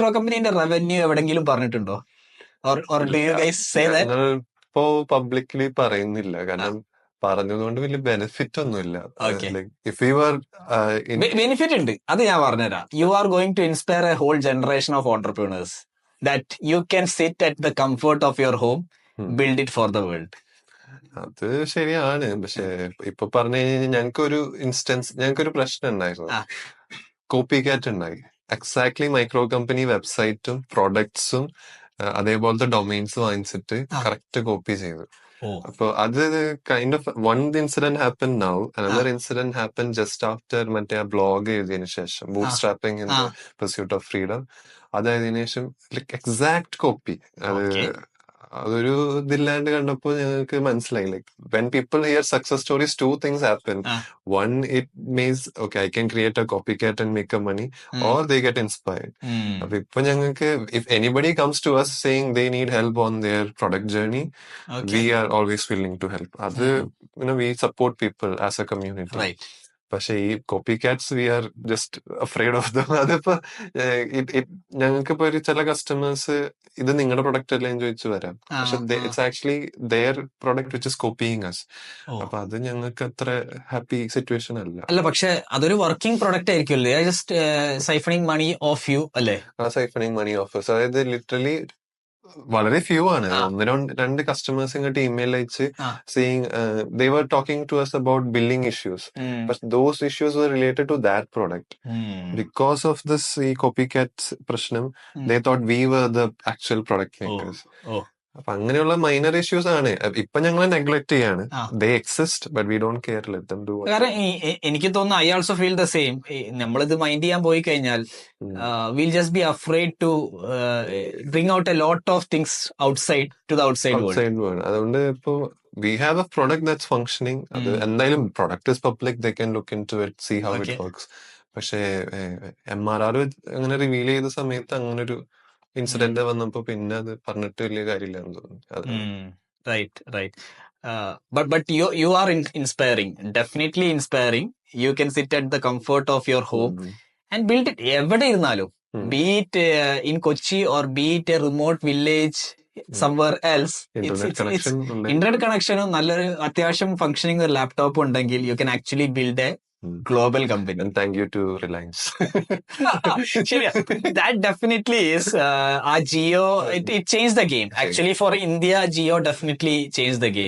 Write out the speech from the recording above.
Micro കമ്പനീന്റെ revenue എവിടെങ്കിലും പറഞ്ഞിട്ടുണ്ടോ? Or do you guys say that? ഞങ്ങൾ ഇപ്പോ പബ്ലിക്കലി പറയുന്നില്ല, കാരണം പറഞ്ഞതുകൊണ്ട് വലിയ ബെനിഫിറ്റ് ഒന്നുമില്ല. Okay. Like if you are benefit ഉണ്ട്, അത് ഞാൻ പറഞ്ഞുതരാം. You are going to inspire a whole generation of entrepreneurs that you can sit at the comfort of your home, build it for the world. അത് ശരിയാണ്. പക്ഷെ ഇപ്പൊ പറഞ്ഞു കഴിഞ്ഞാൽ ഞങ്ങൾക്കൊരു പ്രശ്നം ഉണ്ടായിരുന്നു. കോപ്പി കാറ്റ് ഉണ്ടായി. എക്സാക്ട്ലി മൈക്രോ കമ്പനി വെബ്സൈറ്റും പ്രൊഡക്ട്സും അതേപോലത്തെ ഡൊമൈൻസ് വാങ്ങിച്ചിട്ട് കറക്റ്റ് കോപ്പി ചെയ്തു. അപ്പൊ അത് kind of one incident happen now, another incident happen just after മറ്റേ ആ ബ്ലോഗ് എഴുതിയതിനു ശേഷം, boot strapping in the pursuit of freedom. അതായതിനു ശേഷം ലൈക് എക്സാക്ട് കോപ്പി. അതൊരു ഇതില്ലാണ്ട് കണ്ടപ്പോ ഞങ്ങൾക്ക് മനസ്സിലായി, like when people hear success stories, two things happen. One, it means okay I can create a copy cat and make a money, or they get inspired. അപ്പൊ ഇപ്പൊ ഞങ്ങൾക്ക് if anybody comes to us saying they need help on their product journey, we are always willing to help. അത് we support people as a community. Right. പക്ഷെ ഈ copycats we are just afraid of them. അതിപ്പോ ഞങ്ങൾക്കിപ്പോ ഒരു ചില customers ഇത് നിങ്ങളുടെ product അല്ലേ എന്ന് ചോദിച്ചു വരാം, പക്ഷെ it's actually their product which is copying us. അപ്പൊ അത് ഞങ്ങൾക്ക് അത്ര ഹാപ്പി സിറ്റുവേഷൻ അല്ല. പക്ഷെ അതൊരു വർക്കിംഗ് പ്രൊഡക്റ്റ് ആയിരിക്കുമല്ലേ, just siphoning money of you അല്ലേ? സൈഫണിങ് മണി ഓഫ്, അതായത് ലിറ്ററലി വളരെ ഫ്യൂ ആണ്. രണ്ട് കസ്റ്റമേഴ്സ് ഇങ്ങോട്ട് ഇമെയിൽ അയച്ച് saying they were talking to us about billing issues, but those issues were related to that product. Because of this copycat പ്രശ്നം, they thought we were the actual product makers. അപ്പൊ അങ്ങനെയുള്ള minor issues ആണ് ഇപ്പൊ ഞങ്ങൾ neglect ചെയ്യാണ്. They exist but we don't care, let them do. കാരണം എനിക്ക് തോന്നുന്നു I also feel the same. നമ്മളിത് മൈൻഡ് ചെയ്യാൻ പോയി കഴിഞ്ഞാൽ will just be afraid to bring out a lot of things outside to the outside world. അതുകൊണ്ട് ഇപ്പൊ we have a product that's functioning. അത് എന്തായാലും product is public, they can look into it, see how it works. പക്ഷേ MRR അങ്ങനെ reveal ചെയ്ത സമയത്ത് അങ്ങനൊരു incident വന്നപ്പോ പിന്നെ അത് പറഞ്ഞിട്ട് വലിയ കാര്യമില്ലെന്ന് തോന്നുന്നു. Right. But you are inspiring, definitely inspiring. You can sit at the comfort of your home and build it എവിടെ ഇരുന്നാലും, be it in Kochi or be it a remote village somewhere else. Internet കണക്ഷനും നല്ലൊരു അത്യാവശ്യം functioning ഒരു laptop ഉണ്ടെങ്കിൽ you can actually build a global company. And thank you to Reliance. That definitely is Jio, it changed the game. Actually for India, Jio definitely changed the game.